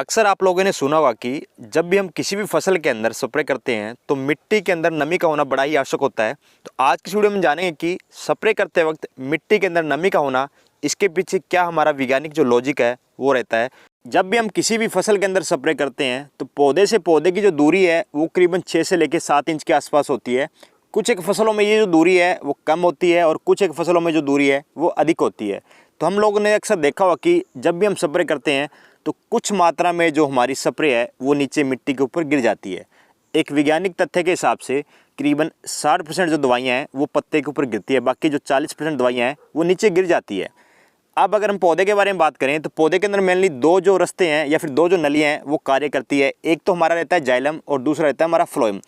अक्सर आप लोगों ने सुना होगा कि जब भी हम किसी भी फसल के अंदर स्प्रे करते हैं तो मिट्टी के अंदर नमी का होना बड़ा ही आवश्यक होता है। तो आज की वीडियो में जानेंगे कि स्प्रे करते वक्त मिट्टी के अंदर नमी का होना, इसके पीछे क्या हमारा वैज्ञानिक जो लॉजिक है वो रहता है। जब भी हम किसी भी फसल के अंदर स्प्रे करते हैं तो पौधे से पौधे की जो दूरी है वो करीबन 6 से लेकर 7 इंच के आसपास होती है। कुछ एक फसलों में ये जो दूरी है वो कम होती है और कुछ एक फसलों में जो दूरी है वो अधिक होती है। तो हम लोगों ने अक्सर देखा होगा कि जब भी हम स्प्रे करते हैं तो कुछ मात्रा में जो हमारी स्प्रे है वो नीचे मिट्टी के ऊपर गिर जाती है। एक वैज्ञानिक तथ्य के हिसाब से करीबन 60% जो दवाइयाँ हैं वो पत्ते के ऊपर गिरती है, बाकी जो 40% दवाइयाँ हैं वो नीचे गिर जाती है। अब अगर हम पौधे के बारे में बात करें तो पौधे के अंदर मेनली दो जो रस्ते हैं या फिर दो जो नलियाँ हैं वो कार्य करती है। एक तो हमारा रहता है जाइलम और दूसरा रहता है हमारा फ्लोएम।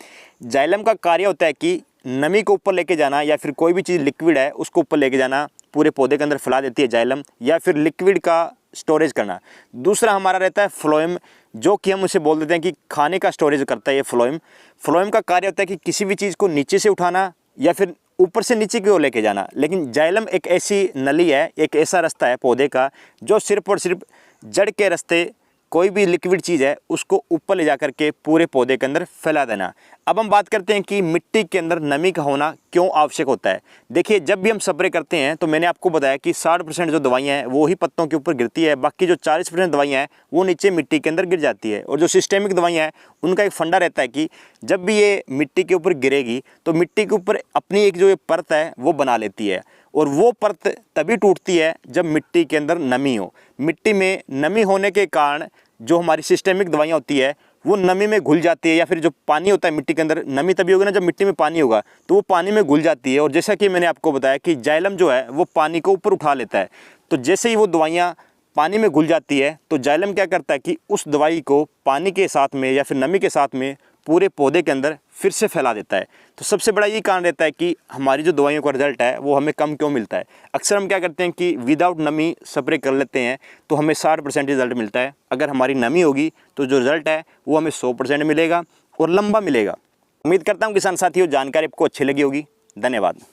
जाइलम का कार्य होता है कि नमी को ऊपर लेके जाना या फिर कोई भी चीज़ लिक्विड है उसको ऊपर लेके जाना, पूरे पौधे के अंदर फैला देती है जाइलम, या फिर लिक्विड का स्टोरेज करना। दूसरा हमारा रहता है फ्लोएम, जो कि हम उसे बोल देते हैं कि खाने का स्टोरेज करता है ये फ्लोएम। फ्लोएम का कार्य होता है कि किसी भी चीज़ को नीचे से उठाना या फिर ऊपर से नीचे की ओर लेके जाना। लेकिन जाइलम एक ऐसी नली है, एक ऐसा रास्ता है पौधे का जो सिर्फ और सिर्फ जड़ के रास्ते कोई भी लिक्विड चीज़ है उसको ऊपर ले जा करके पूरे पौधे के अंदर फैला देना। अब हम बात करते हैं कि मिट्टी के अंदर नमी का होना क्यों आवश्यक होता है। देखिए, जब भी हम स्प्रे करते हैं तो मैंने आपको बताया कि 60% जो दवाइयाँ हैं वो ही पत्तों के ऊपर गिरती है, बाकी जो 40% दवाइयाँ हैं वो नीचे मिट्टी के अंदर गिर जाती है। और जो सिस्टेमिक दवाइयाँ हैं उनका एक फंडा रहता है कि जब भी ये मिट्टी के ऊपर गिरेगी तो मिट्टी के ऊपर अपनी एक जो ये परत है वो बना लेती है, और वो परत तभी टूटती है जब मिट्टी के अंदर नमी हो। मिट्टी में नमी होने के कारण जो हमारी सिस्टेमिक दवाइयाँ होती है वो नमी में घुल जाती है, या फिर जो पानी होता है मिट्टी के अंदर, नमी तभी होगी ना जब मिट्टी में पानी होगा, तो वो पानी में घुल जाती है। और जैसा कि मैंने आपको बताया कि जाइलम जो है वो पानी को ऊपर उठा लेता है। तो जैसे ही वो दवाइयाँ पानी में घुल जाती है तो जाइलम क्या करता है कि उस दवाई को पानी के साथ में या फिर नमी के साथ में पूरे पौधे के अंदर फिर से फैला देता है। तो सबसे बड़ा ये कारण रहता है कि हमारी जो दवाइयों का रिजल्ट है वो हमें कम क्यों मिलता है। अक्सर हम क्या करते हैं कि विदाउट नमी स्प्रे कर लेते हैं तो हमें 60% रिजल्ट मिलता है। अगर हमारी नमी होगी तो जो रिजल्ट है वो हमें 100% मिलेगा और लंबा मिलेगा। उम्मीद करता हूँ किसान साथियों जानकारी आपको अच्छी लगी होगी। धन्यवाद।